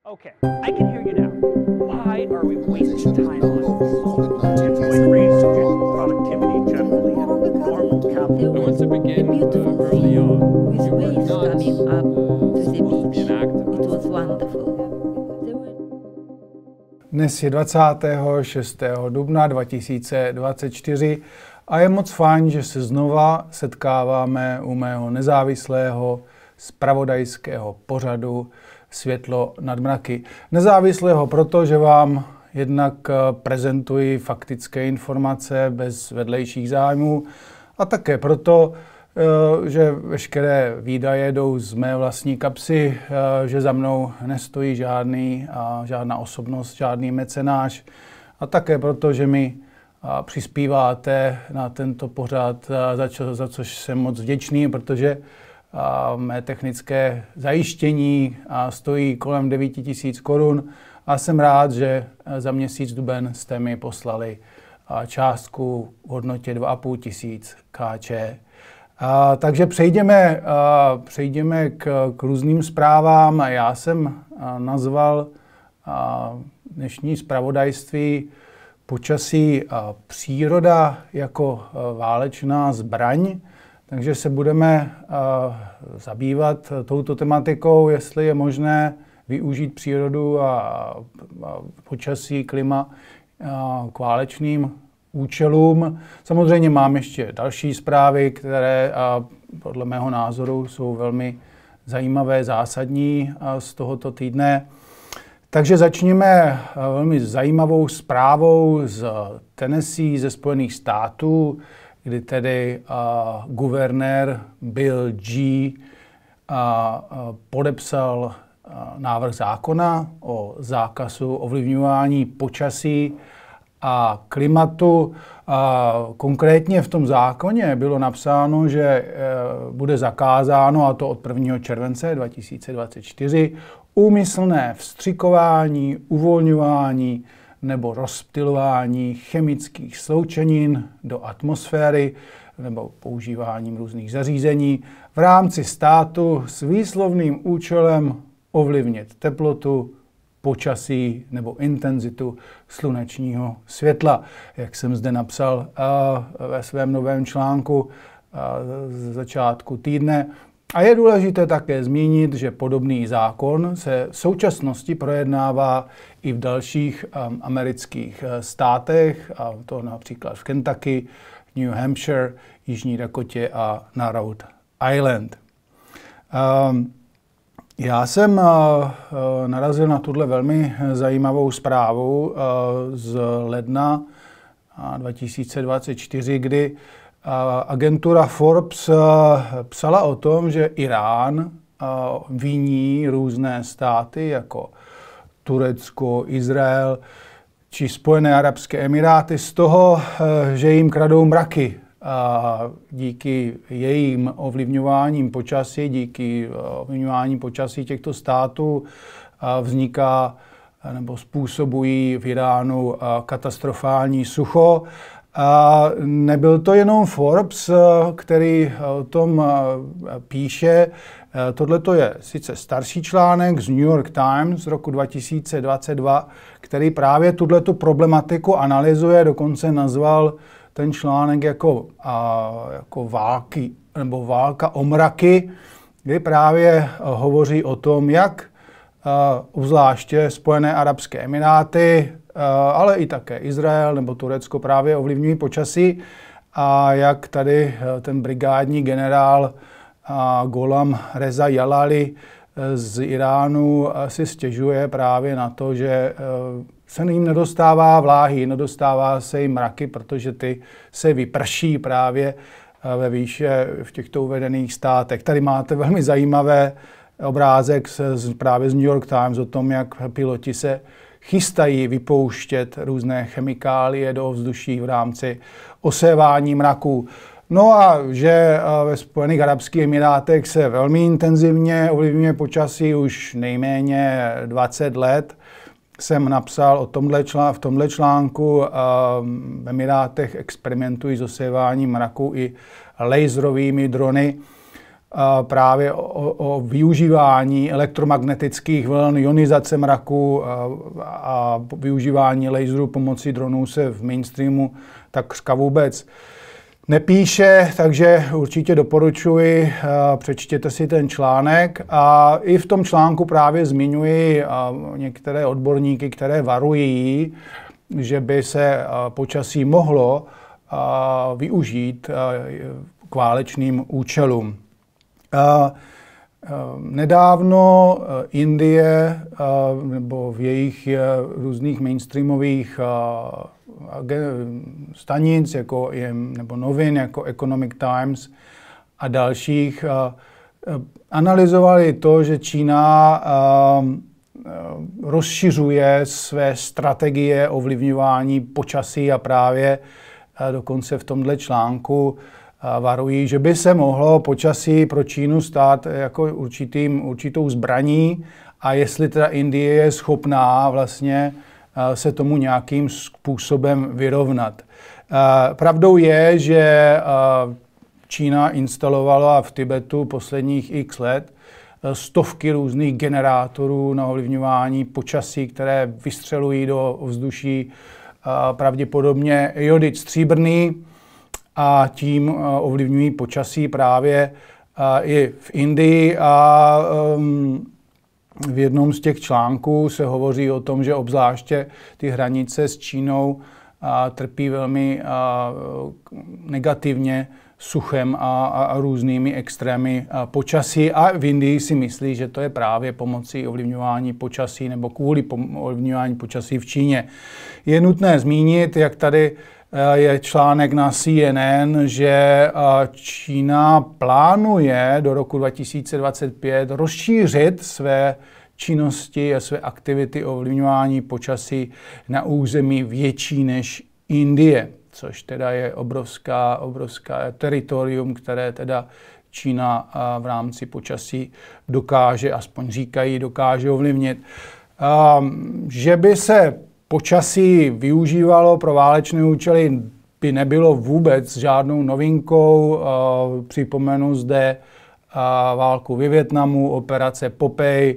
Okay, I can hear you now. Why are we wasting time on this? It's increased productivity generally and normal capital. I want to begin early on. You were not supposed to be an actor. It was wonderful. Dnes je 26. dubna 2024 a je moc fajn, že se znova setkáváme u mého nezávislého zpravodajského pořadu Světlo nad mraky. Nezávislého proto, že vám jednak prezentuji faktické informace bez vedlejších zájmů a také proto, že veškeré výdaje jdou z mé vlastní kapsy, že za mnou nestojí žádná osobnost, žádný mecenáš a také proto, že mi přispíváte na tento pořad, za což jsem moc vděčný, protože mé technické zajištění stojí kolem 9 000 korun a jsem rád, že za měsíc duben jste mi poslali částku v hodnotě 2 500 kč. Takže přejdeme k různým zprávám. Já jsem nazval dnešní zpravodajství Počasí příroda jako válečná zbraň. Takže se budeme zabývat touto tematikou, jestli je možné využít přírodu a počasí, klima k válečným účelům. Samozřejmě mám ještě další zprávy, které podle mého názoru jsou velmi zajímavé, zásadní z tohoto týdne. Takže začněme velmi zajímavou zprávou z Tennessee ze Spojených států, kdy tedy guvernér Bill G. Podepsal návrh zákona o zákazu ovlivňování počasí a klimatu. Konkrétně v tom zákoně bylo napsáno, že bude zakázáno, a to od 1. července 2024, úmyslné vstřikování, uvolňování nebo rozptylování chemických sloučenin do atmosféry nebo používáním různých zařízení v rámci státu s výslovným účelem ovlivnit teplotu, počasí nebo intenzitu slunečního světla, jak jsem zde napsal ve svém novém článku z začátku týdne. A je důležité také zmínit, že podobný zákon se v současnosti projednává i v dalších amerických státech, a to například v Kentucky, New Hampshire, Jižní Dakotě a na Rhode Island. Já jsem narazil na tuhle velmi zajímavou zprávu z ledna 2024, kdy agentura Forbes psala o tom, že Irán viní různé státy jako Turecko, Izrael či Spojené arabské emiráty z toho, že jim kradou mraky. Díky jejím ovlivňováním počasí, díky ovlivňování počasí těchto států vzniká nebo způsobují v Iránu katastrofální sucho. Nebyl to jenom Forbes, který o tom píše. Tohle je sice starší článek z New York Times z roku 2022, který právě tuto problematiku analyzuje, dokonce nazval ten článek jako války nebo válka o mraky, kdy právě hovoří o tom, jak obzvláště Spojené arabské emiráty, ale i také Izrael nebo Turecko právě ovlivňují počasí a jak tady ten brigádní generál Gholam Reza Jalali z Iránu si stěžuje právě na to, že se jim nedostává vláhy, nedostává se jim mraky, protože ty se vyprší právě ve výše v těchto uvedených státech. Tady máte velmi zajímavé obrázek právě z New York Times o tom, jak piloti se chystají vypouštět různé chemikálie do ovzduší v rámci osévání mraků. No a že ve Spojených arabských emirátech se velmi intenzivně ovlivňuje počasí už nejméně 20 let. Jsem napsal v tomhle článku, v Emirátech experimentují s oséváním mraků i laserovými drony. právě o využívání elektromagnetických vln, ionizace mraku a využívání laserů pomocí dronů se v mainstreamu takřka vůbec nepíše, takže určitě doporučuji, přečtěte si ten článek. A i v tom článku právě zmiňuji některé odborníky, které varují, že by se počasí mohlo využít k válečným účelům. Nedávno Indie nebo v jejich různých mainstreamových stanic nebo novin jako Economic Times a dalších analyzovali to, že Čína rozšiřuje své strategie ovlivňování počasí a právě dokonce v tomhle článku varují, že by se mohlo počasí pro Čínu stát jako určitou zbraní a jestli teda Indie je schopná vlastně se tomu nějakým způsobem vyrovnat. Pravdou je, že Čína instalovala v Tibetu posledních x let stovky různých generátorů na ovlivňování počasí, které vystřelují do ovzduší pravděpodobně iodid stříbrný a tím ovlivňují počasí právě i v Indii a v jednom z těch článků se hovoří o tom, že obzvláště ty hranice s Čínou trpí velmi negativně suchem a různými extrémy počasí a v Indii si myslí, že to je právě pomocí ovlivňování počasí nebo kvůli ovlivňování počasí v Číně. Je nutné zmínit, jak tady je článek na CNN, že Čína plánuje do roku 2025 rozšířit své činnosti a své aktivity ovlivňování počasí na území větší než Indie, což teda je obrovská teritorium, které teda Čína v rámci počasí dokáže, aspoň říkají, dokáže ovlivnit. Že by se počasí využívalo pro válečné účely, by nebylo vůbec žádnou novinkou. Připomenu zde válku ve Vietnamu, operace Popeye,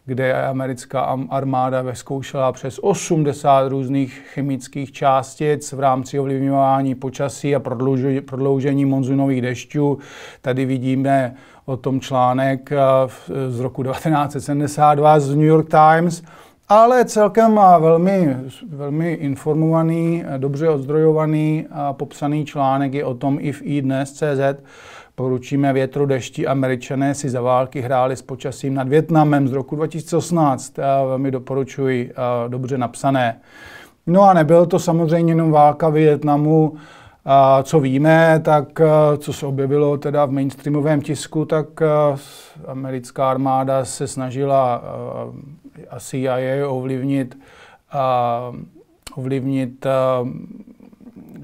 kde americká armáda vyzkoušela přes 80 různých chemických částic v rámci ovlivňování počasí a prodloužení monzunových dešťů. Tady vidíme o tom článek z roku 1972 z New York Times, ale celkem velmi informovaný, dobře ozdrojovaný a popsaný článek je o tom i v iDnes.cz. Poručíme větru dešti, Američané si za války hráli s počasím nad Vietnamem z roku 2018. Velmi doporučuji, dobře napsané. No a nebyl to samozřejmě jenom válka v Vietnamu. Co víme, tak co se objevilo teda v mainstreamovém tisku, tak americká armáda se snažila CIA ovlivnit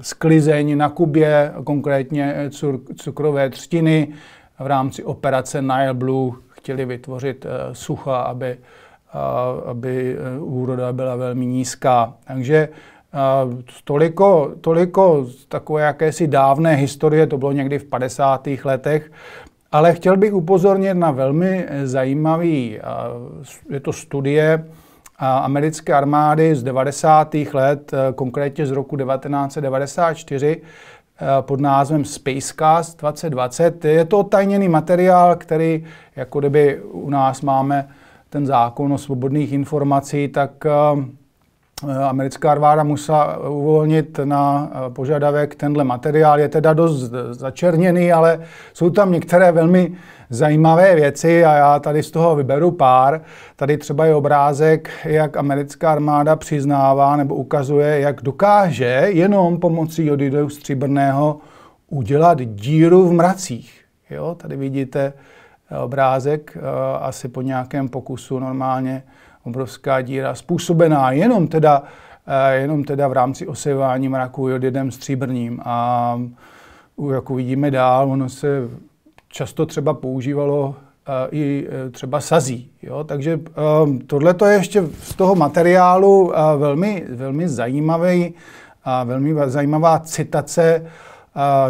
sklizeň na Kubě, konkrétně cukrové třtiny. V rámci operace Nile Blue chtěli vytvořit sucha, aby úroda byla velmi nízká. Takže toliko takové jakési dávné historie, to bylo někdy v 50. letech, ale chtěl bych upozornit na velmi zajímavý, je to studie americké armády z 90. let, konkrétně z roku 1994, pod názvem Spacecast 2020. Je to odtajněný materiál, který, jako kdyby u nás máme ten zákon o svobodných informací, tak americká armáda musela uvolnit na požadavek tenhle materiál. Je teda dost začerněný, ale jsou tam některé velmi zajímavé věci a já tady z toho vyberu pár. Tady třeba je obrázek, jak americká armáda přiznává nebo ukazuje, jak dokáže jenom pomocí jodidu stříbrného udělat díru v mracích. Jo, tady vidíte obrázek, asi po nějakém pokusu normálně obrovská díra způsobená jenom teda v rámci osevání mraku jodidem stříbrným. A jak uvidíme dál, ono se často třeba používalo i třeba sazí. Jo? Takže tohle je ještě z toho materiálu velmi zajímavá citace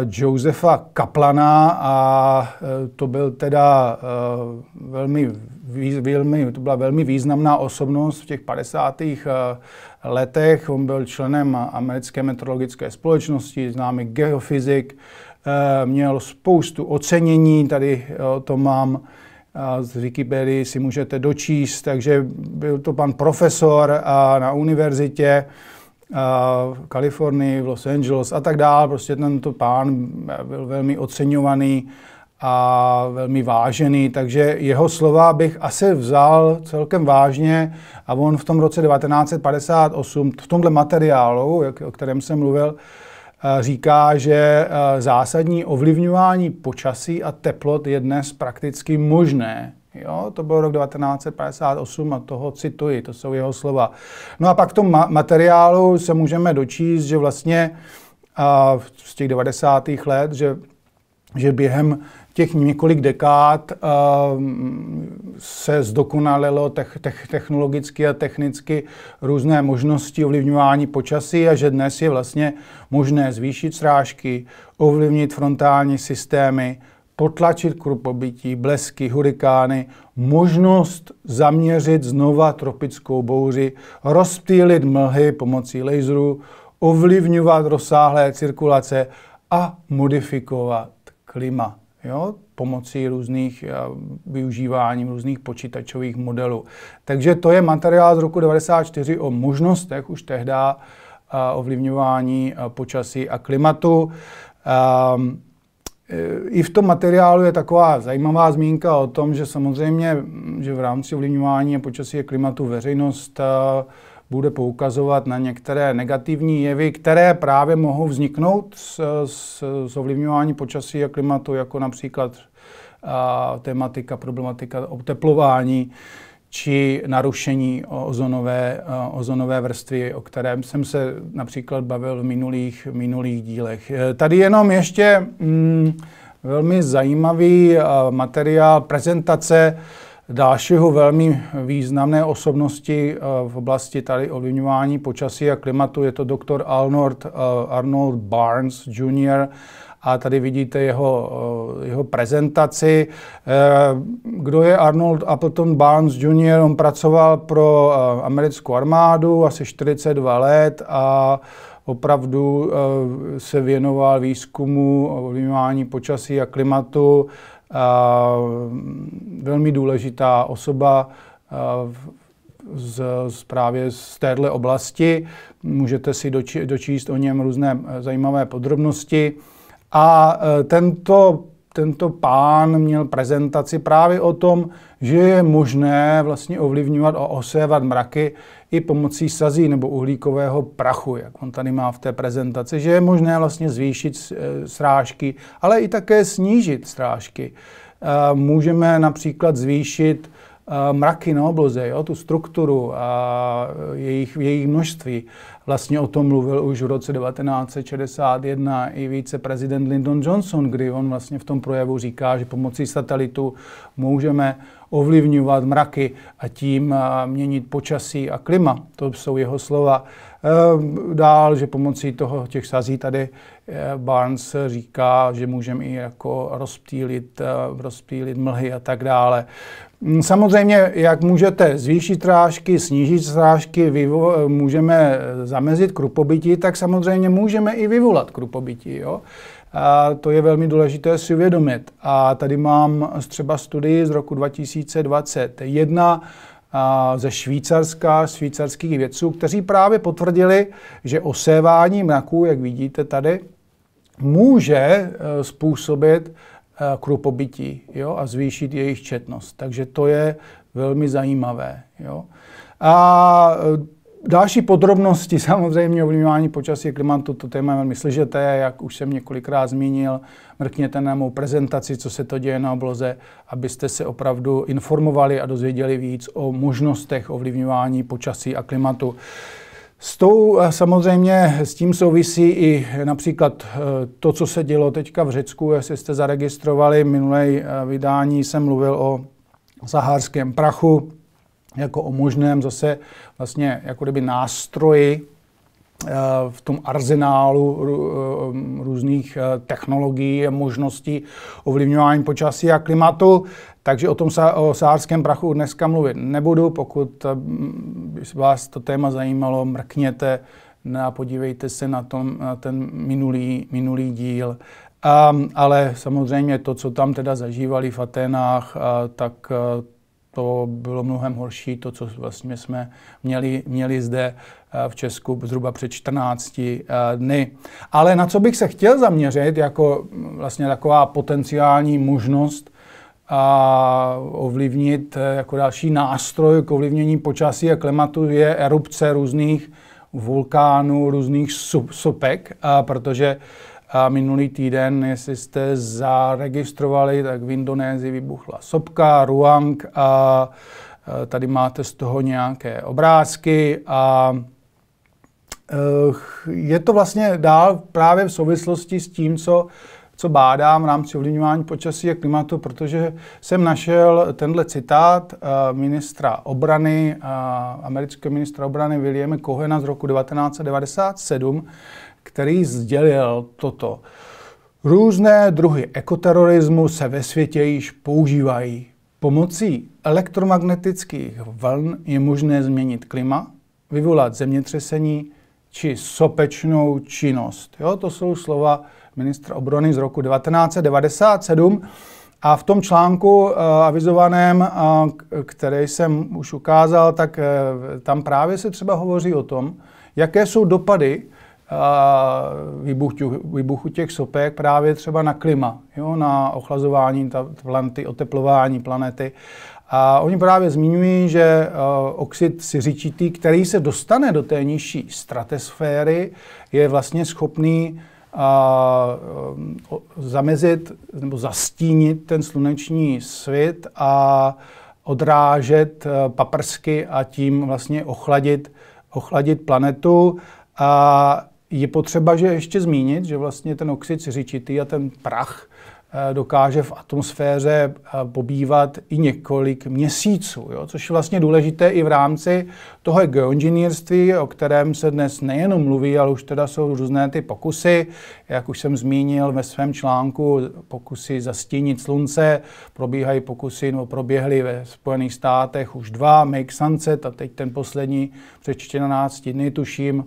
Josefa Kaplana a to byl teda to byla velmi významná osobnost v těch 50. letech. On byl členem americké meteorologické společnosti, známý geofyzik, měl spoustu ocenění, tady to mám z Wikipedii, si můžete dočíst, takže byl to pan profesor na univerzitě v Kalifornii, v Los Angeles a tak dále. Prostě tento pán byl velmi oceňovaný a velmi vážený, takže jeho slova bych asi vzal celkem vážně a on v tom roce 1958, v tomhle materiálu, o kterém jsem mluvil, říká, že zásadní ovlivňování počasí a teplot je dnes prakticky možné. Jo, to byl rok 1958 a toho cituji, to jsou jeho slova. No a pak v tom materiálu se můžeme dočíst, že vlastně z těch 90. let, že během těch několik dekád se zdokonalilo technologicky a technicky různé možnosti ovlivňování počasí a že dnes je vlastně možné zvýšit srážky, ovlivnit frontální systémy, potlačit krupobytí, blesky, hurikány, možnost zaměřit znova tropickou bouři, rozptýlit mlhy pomocí laserů, ovlivňovat rozsáhlé cirkulace a modifikovat klima. Jo, pomocí různých využívání různých počítačových modelů. Takže to je materiál z roku 1994 o možnostech už tehdy ovlivňování počasí a klimatu. I v tom materiálu je taková zajímavá zmínka o tom, že samozřejmě, že v rámci ovlivňování počasí a klimatu veřejnost bude poukazovat na některé negativní jevy, které právě mohou vzniknout z ovlivňování počasí a klimatu, jako například problematika oteplování či narušení ozonové vrstvy, o kterém jsem se například bavil v minulých dílech. Tady jenom ještě velmi zajímavý materiál, prezentace dalšího velmi významné osobnosti v oblasti tady ovlivňování počasí a klimatu. Je to doktor Arnold Barnes Jr. A tady vidíte jeho prezentaci. Kdo je Arnold Appleton Barnes Jr.? On pracoval pro americkou armádu asi 42 let a opravdu se věnoval výzkumu ovlivňování počasí a klimatu. Velmi důležitá osoba právě z téhle oblasti. Můžete si dočíst o něm různé zajímavé podrobnosti. A tento pán měl prezentaci právě o tom, že je možné vlastně ovlivňovat a osévat mraky i pomocí sazí nebo uhlíkového prachu, jak on tady má v té prezentaci, že je možné vlastně zvýšit srážky, ale i také snížit srážky. Můžeme například zvýšit mraky na obloze, jo, tu strukturu a jejich množství. Vlastně o tom mluvil už v roce 1961 i viceprezident Lyndon Johnson, kdy on vlastně v tom projevu říká, že pomocí satelitu můžeme ovlivňovat mraky a tím měnit počasí a klima. To jsou jeho slova. Dál, že pomocí těch sazí tady Barnes říká, že můžeme i jako rozptýlit mlhy a tak dále. Samozřejmě, jak můžete zvýšit srážky, snížit srážky, můžeme zamezit krupobytí, tak samozřejmě můžeme i vyvolat krupobytí. Jo? A to je velmi důležité si uvědomit. A tady mám třeba studii z roku 2021 ze švýcarských vědců, kteří právě potvrdili, že osévání mraků, jak vidíte tady, může způsobit krupobytí, jo, a zvýšit jejich četnost. Takže to je velmi zajímavé. Jo. A další podrobnosti samozřejmě ovlivňování počasí a klimatu, to téma je velmi složité, jak už jsem několikrát zmínil. Mrkněte na mou prezentaci, co se to děje na obloze, abyste se opravdu informovali a dozvěděli víc o možnostech ovlivňování počasí a klimatu. Samozřejmě s tím souvisí i například to, co se dělo teďka v Řecku, jestli jste zaregistrovali. Minulé vydání jsem mluvil o sahárském prachu, jako o možném zase vlastně jako kdyby nástroji v tom arzenálu různých technologií a možností ovlivňování počasí a klimatu. Takže o sahárském prachu dneska mluvit nebudu. Pokud by vás to téma zajímalo, mrkněte a podívejte se na ten minulý díl. Ale samozřejmě to, co tam teda zažívali v Aténách, tak to bylo mnohem horší, to, co vlastně jsme měli zde v Česku zhruba před 14 dny. Ale na co bych se chtěl zaměřit, jako vlastně taková potenciální možnost ovlivnit jako další nástroj k ovlivnění počasí a klimatu, je erupce různých vulkánů, různých sopek, protože minulý týden, jestli jste zaregistrovali, tak v Indonésii vybuchla sopka, Ruang, a tady máte z toho nějaké obrázky a je to vlastně dál právě v souvislosti s tím, co bádám v rámci ovlivňování počasí a klimatu, protože jsem našel tenhle citát ministra obrany, amerického ministra obrany Williama Cohena z roku 1997, který sdělil toto. Různé druhy ekoterorismu se ve světě již používají. Pomocí elektromagnetických vln je možné změnit klima, vyvolat zemětřesení či sopečnou činnost. Jo, to jsou slova ministra obrany z roku 1997. A v tom článku avizovaném, který jsem už ukázal, tak tam právě se třeba hovoří o tom, jaké jsou dopady výbuchu těch sopek právě třeba na klima, jo, na ochlazování planety, oteplování planety. A oni právě zmiňují, že oxid siřičitý, který se dostane do té nižší stratosféry, je vlastně schopný zamezit nebo zastínit ten sluneční svit a odrážet paprsky a tím vlastně ochladit planetu. A je potřeba, že ještě zmínit, že vlastně ten oxid siřičitý a ten prach dokáže v atmosféře pobývat i několik měsíců, jo? Což je vlastně důležité i v rámci toho geoinženýrství, o kterém se dnes nejenom mluví, ale už teda jsou různé ty pokusy, jak už jsem zmínil ve svém článku, pokusy zastínit slunce, probíhají pokusy, nebo proběhly ve Spojených státech už 2, Make Sunset a teď ten poslední před 14 dny, tuším,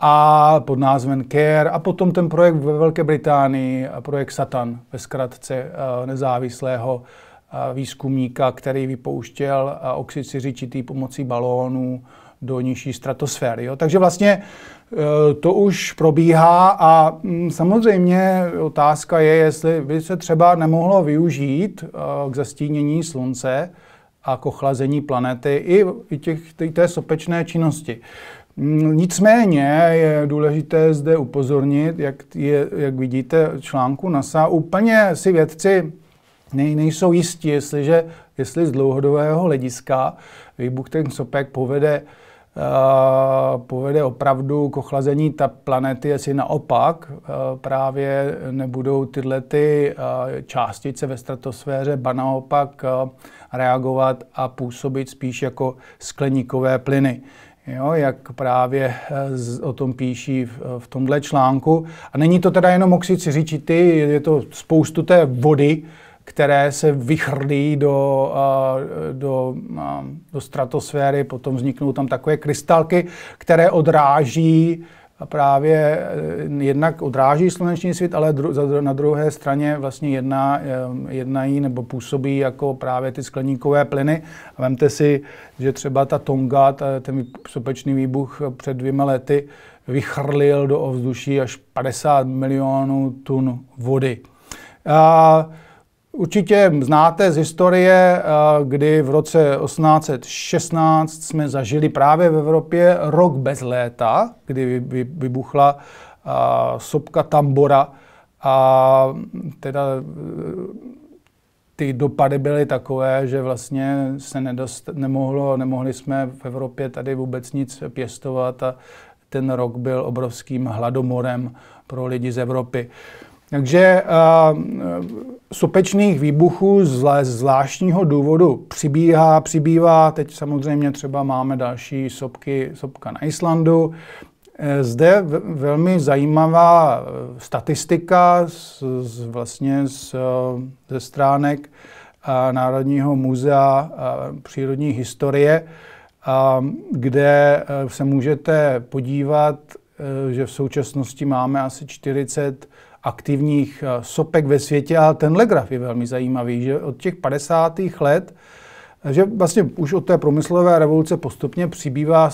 a pod názvem CARE, a potom ten projekt ve Velké Británii, projekt Satan, ve zkratce nezávislého výzkumníka, který vypouštěl oxid siřičitý pomocí balónů do nižší stratosféry. Jo. Takže vlastně to už probíhá a samozřejmě otázka je, jestli by se třeba nemohlo využít k zastínění slunce a k ochlazení planety i té sopečné činnosti. Nicméně je důležité zde upozornit, jak vidíte v článku NASA, úplně si vědci nejsou jistí, jestli z dlouhodobého hlediska výbuch těch sopek povede opravdu k ochlazení ta planety, jestli naopak právě nebudou tyhle částice ve stratosféře ba naopak reagovat a působit spíš jako skleníkové plyny. Jo, jak právě o tom píší v tomhle článku. A není to teda jenom oxid siřičitý, je to spoustu té vody, které se vychrlí do stratosféry, potom vzniknou tam takové krystalky, které odráží právě jednak odráží sluneční svět, ale na druhé straně vlastně jednají nebo působí jako právě ty skleníkové plyny. A vemte si, že třeba ta Tonga, ten sopečný výbuch před 2 lety vychrlil do ovzduší až 50 milionů tun vody. Určitě znáte z historie, kdy v roce 1816 jsme zažili právě v Evropě rok bez léta, kdy vybuchla sopka Tambora a teda ty dopady byly takové, že vlastně se nemohli jsme v Evropě tady vůbec nic pěstovat a ten rok byl obrovským hladomorem pro lidi z Evropy. Takže sopečných výbuchů z zvláštního důvodu přibývá. Teď samozřejmě třeba máme další sopka na Islandu. Zde velmi zajímavá statistika ze stránek Národního muzea přírodní historie, kde se můžete podívat, že v současnosti máme asi 40 aktivních sopek ve světě, ale tenhle graf je velmi zajímavý, že od těch 50. let, že vlastně už od té průmyslové revoluce postupně přibývá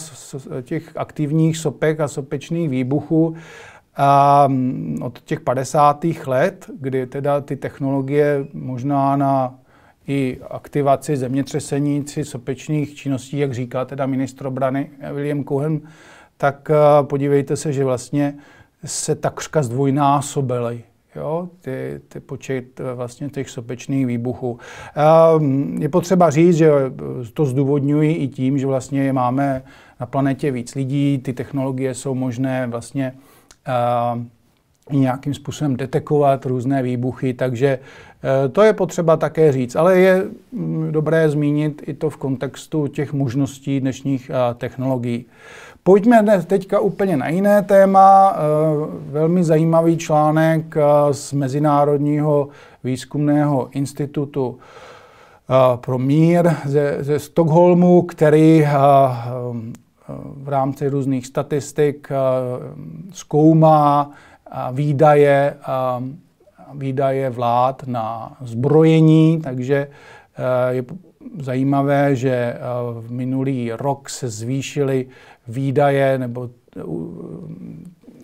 těch aktivních sopek a sopečných výbuchů. A od těch 50. let, kdy teda ty technologie možná na i aktivaci zemětřesení či sopečných činností, jak říká teda ministr obrany William Cohen, tak podívejte se, že vlastně se takřka zdvojnásobily, jo, ty počet vlastně těch sopečných výbuchů. Je potřeba říct, že to zdůvodňují i tím, že vlastně máme na planetě víc lidí, ty technologie jsou možné vlastně nějakým způsobem detekovat různé výbuchy, takže to je potřeba také říct. Ale je dobré zmínit i to v kontextu těch možností dnešních technologií. Pojďme teďka úplně na jiné téma. Velmi zajímavý článek z Mezinárodního výzkumného institutu pro mír ze Stockholmu, který v rámci různých statistik zkoumá výdaje vlád na zbrojení, na je zajímavé, že v minulý rok se zvýšily výdaje nebo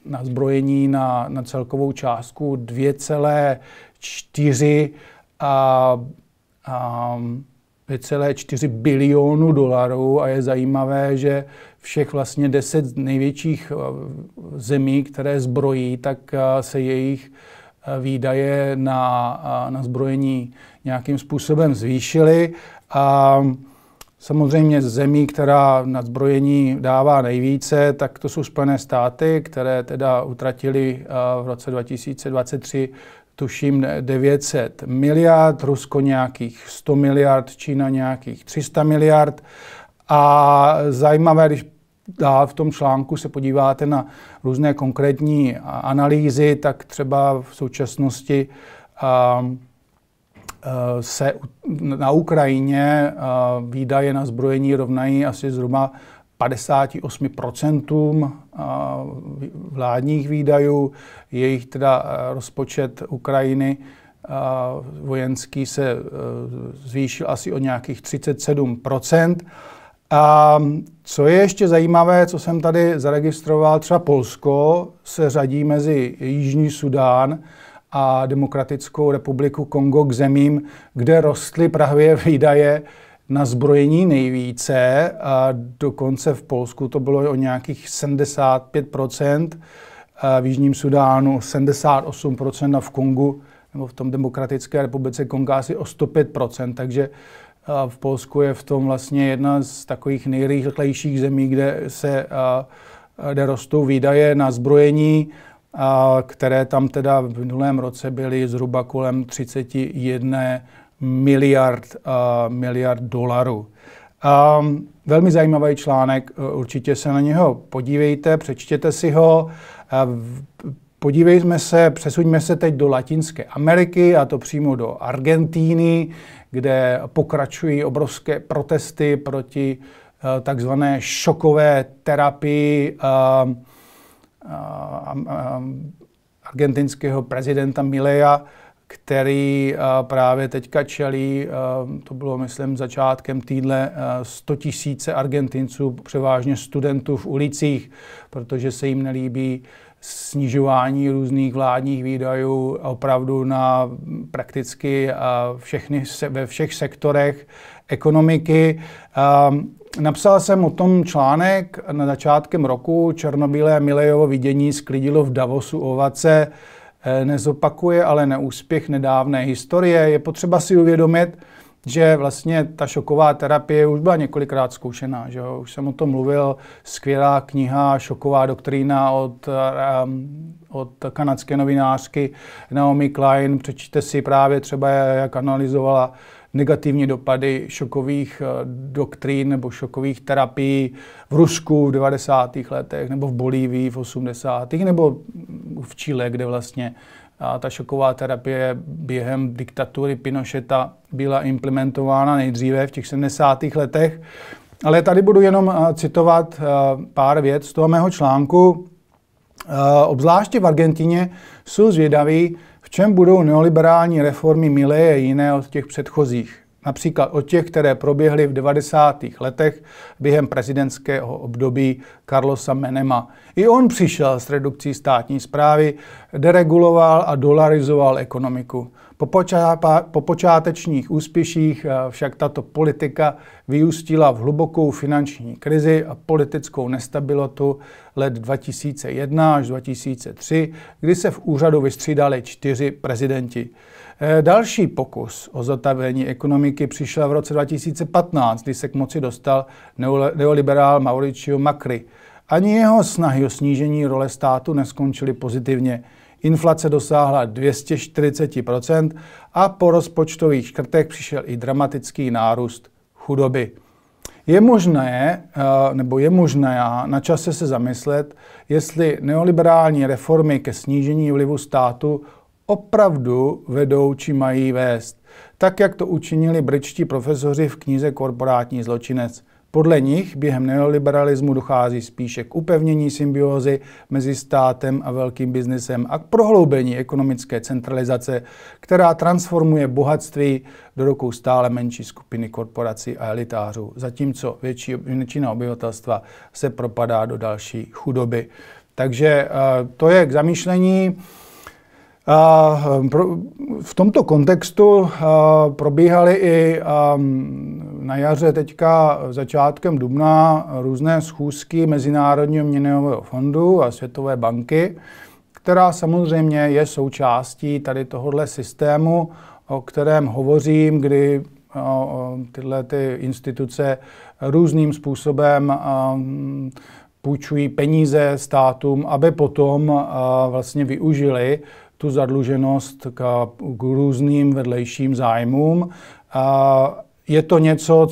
na zbrojení na celkovou částku 2,4 bilionu dolarů a je zajímavé, že všech vlastně 10 největších zemí, které zbrojí, tak se jejich výdaje na zbrojení nějakým způsobem zvýšily. A samozřejmě zemí, která na zbrojení dává nejvíce, tak to jsou Spojené státy, které teda utratili v roce 2023 tuším 900 miliard, Rusko nějakých 100 miliard, Čína nějakých 300 miliard. A zajímavé, když dál v tom článku se podíváte na různé konkrétní analýzy, tak třeba v současnosti se na Ukrajině výdaje na zbrojení rovnají asi zhruba 58% vládních výdajů. Jejich teda rozpočet Ukrajiny vojenský se zvýšil asi o nějakých 37%. A co je ještě zajímavé, co jsem tady zaregistroval, třeba Polsko se řadí mezi Jižní Súdán a Demokratickou republiku Kongo k zemím, kde rostly právě výdaje na zbrojení nejvíce a dokonce v Polsku to bylo o nějakých 75%, v Jižním Súdánu 78% a v Kongu nebo v tom Demokratické republice Konga asi o 105%, takže v Polsku je v tom vlastně jedna z takových nejrychlejších zemí, kde rostou výdaje na zbrojení, které tam teda v minulém roce byly zhruba kolem 31 miliard dolarů. Velmi zajímavý článek, určitě se na něho podívejte, přečtěte si ho. Přesuňme se teď do Latinské Ameriky, a to přímo do Argentíny, kde pokračují obrovské protesty proti takzvané šokové terapii argentinského prezidenta Mileia, který právě teďka čelí, to bylo myslím začátkem týdne, 100 000 Argentinců, převážně studentů v ulicích, protože se jim nelíbí snižování různých vládních výdajů opravdu na prakticky ve všech sektorech ekonomiky. Napsal jsem o tom článek na začátkem roku. Černobílé Mileiovo vidění sklidilo v Davosu ovace. Nezopakuje ale neúspěch nedávné historie. Je potřeba si uvědomit, že vlastně ta šoková terapie už byla několikrát zkoušená. Že jo? Už jsem o tom mluvil, skvělá kniha Šoková doktrína od kanadské novinářky Naomi Klein. Přečtěte si právě třeba, jak analyzovala negativní dopady šokových doktrín nebo šokových terapií v Rusku v 90. letech nebo v Bolívii v 80. nebo v Chile, kde vlastně ta šoková terapie během diktatury Pinocheta byla implementována nejdříve v těch 70. letech. Ale tady budu jenom citovat pár vět z toho mého článku. Obzvláště v Argentině jsou zvědaví, v čem budou neoliberální reformy milé a jiné od těch předchozích. Například od těch, které proběhly v 90. letech během prezidentského období Carlosa Menema. I on přišel s redukcí státní správy, dereguloval a dolarizoval ekonomiku. Po počátečních úspěších však tato politika vyústila v hlubokou finanční krizi a politickou nestabilitu let 2001 až 2003, kdy se v úřadu vystřídali 4 prezidenti. Další pokus o zotavení ekonomiky přišel v roce 2015, kdy se k moci dostal neoliberál Mauricio Macri. Ani jeho snahy o snížení role státu neskončily pozitivně. Inflace dosáhla 240% a po rozpočtových škrtech přišel i dramatický nárůst chudoby. Je možné na čase se zamyslet, jestli neoliberální reformy ke snížení vlivu státu opravdu vedou či mají vést, tak jak to učinili britští profesoři v knize Korporátní zločinec. Podle nich během neoliberalismu dochází spíše k upevnění symbiózy mezi státem a velkým biznesem a k prohloubení ekonomické centralizace, která transformuje bohatství do rukou stále menší skupiny korporací a elitářů, zatímco většina obyvatelstva se propadá do další chudoby. Takže to je k zamýšlení. V tomto kontextu probíhaly i na jaře teďka začátkem dubna různé schůzky Mezinárodního měnového fondu a Světové banky, která samozřejmě je součástí tady tohohle systému, o kterém hovořím, kdy tyhle ty instituce různým způsobem půjčují peníze státům, aby potom vlastně využili tu zadluženost k různým vedlejším zájmům. Je to něco,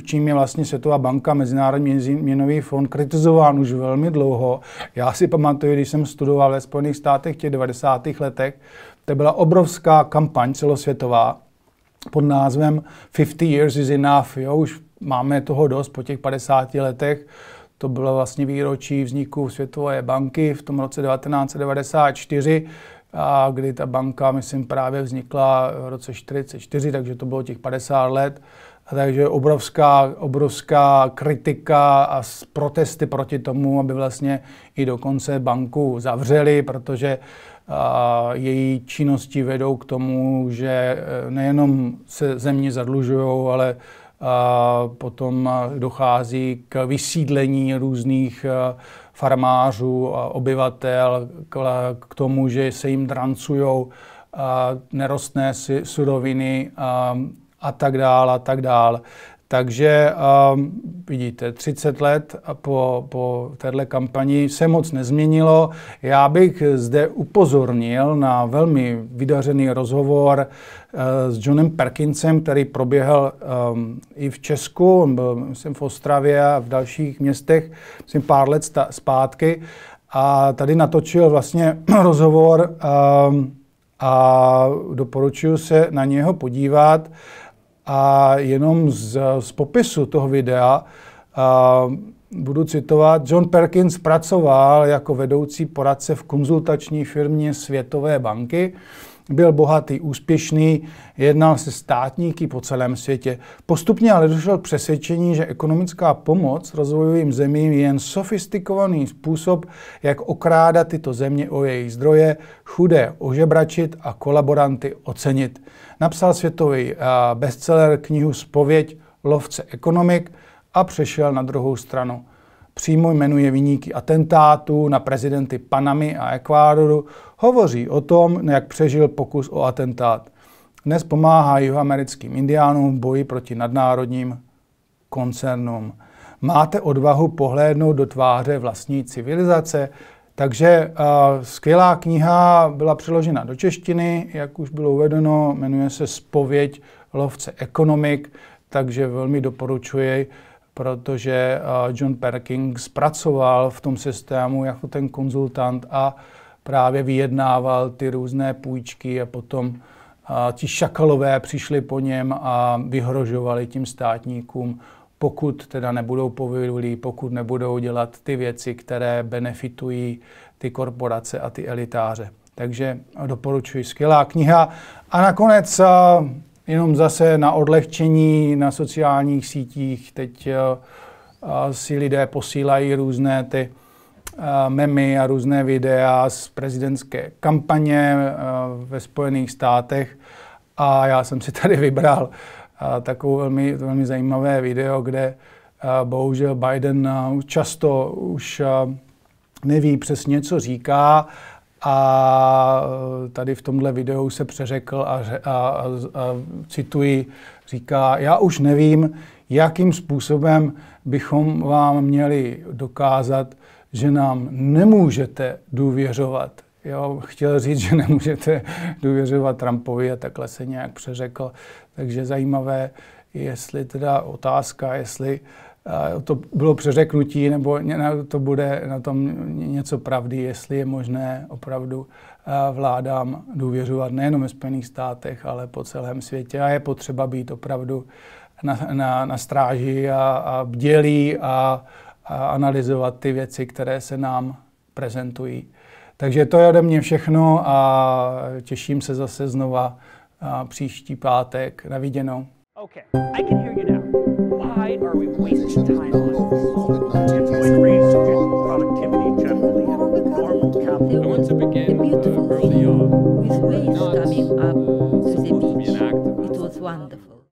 čím je vlastně Světová banka, Mezinárodní měnový fond kritizován už velmi dlouho. Já si pamatuju, když jsem studoval ve Spojených státech v těch 90. letech, to byla obrovská kampaň celosvětová pod názvem 50 years is enough. Jo, už máme toho dost po těch 50 letech. To bylo vlastně výročí vzniku Světové banky v tom roce 1994, kdy ta banka, myslím, právě vznikla v roce 1944, takže to bylo těch 50 let. Takže obrovská kritika a protesty proti tomu, aby vlastně i dokonce banku zavřeli, protože její činnosti vedou k tomu, že nejenom se země zadlužují, ale potom dochází k vysídlení různých farmářů a obyvatel, k tomu, že se jim drancují nerostné suroviny a tak dále. Takže vidíte, 30 let po této kampani se moc nezměnilo. Já bych zde upozornil na velmi vydařený rozhovor s Johnem Perkinsem, který proběhl i v Česku, on byl, myslím, v Ostravě a v dalších městech, myslím, pár let zpátky. A tady natočil vlastně rozhovor a doporučuji se na něho podívat. A jenom z popisu toho videa budu citovat. John Perkins pracoval jako vedoucí poradce v konzultační firmě Světové banky. Byl bohatý, úspěšný, jednal se státníky po celém světě. Postupně ale došel k přesvědčení, že ekonomická pomoc rozvojovým zemím je jen sofistikovaný způsob, jak okrádat tyto země o jejich zdroje, chudé ožebračit a kolaboranty ocenit. Napsal světový bestseller knihu Zpověď lovce ekonomik a přešel na druhou stranu. Přímo jmenuje viníky atentátů na prezidenty Panamy a Ekvádoru, hovoří o tom, jak přežil pokus o atentát. Dnes pomáhá jihoamerickým indiánům v boji proti nadnárodním koncernům. Máte odvahu pohlédnout do tváře vlastní civilizace? Takže skvělá kniha byla přeložena do češtiny, jak už bylo uvedeno, jmenuje se Zpověď lovce ekonomik, takže velmi doporučuji, protože John Perkins pracoval v tom systému jako ten konzultant a právě vyjednával ty různé půjčky a potom ti šakalové přišli po něm a vyhrožovali tím státníkům, pokud teda nebudou povolí, pokud nebudou dělat ty věci, které benefitují ty korporace a ty elitáře. Takže doporučuji, skvělá kniha. A nakonec jenom zase na odlehčení na sociálních sítích. Teď si lidé posílají různé ty memy a různé videa z prezidentské kampaně ve Spojených státech. A já jsem si tady vybral takové velmi zajímavé video, kde bohužel Biden často už neví přesně, co říká. A tady v tomhle videu se přeřekl a cituji, říká, já už nevím, jakým způsobem bychom vám měli dokázat, že nám nemůžete důvěřovat. Jo, chtěl říct, že nemůžete důvěřovat Trumpovi a takhle se nějak přeřekl. Takže zajímavé, jestli teda otázka, jestli to bylo přeřeknutí, nebo to bude na tom něco pravdy, jestli je možné opravdu vládám důvěřovat nejenom ve Spojených státech, ale po celém světě. A je potřeba být opravdu na stráži a bdělí a analyzovat ty věci, které se nám prezentují. Takže to je ode mě všechno a těším se zase znova příští pátek. Na viděnou. Okay, I can hear you now. Why are we wasting time on this?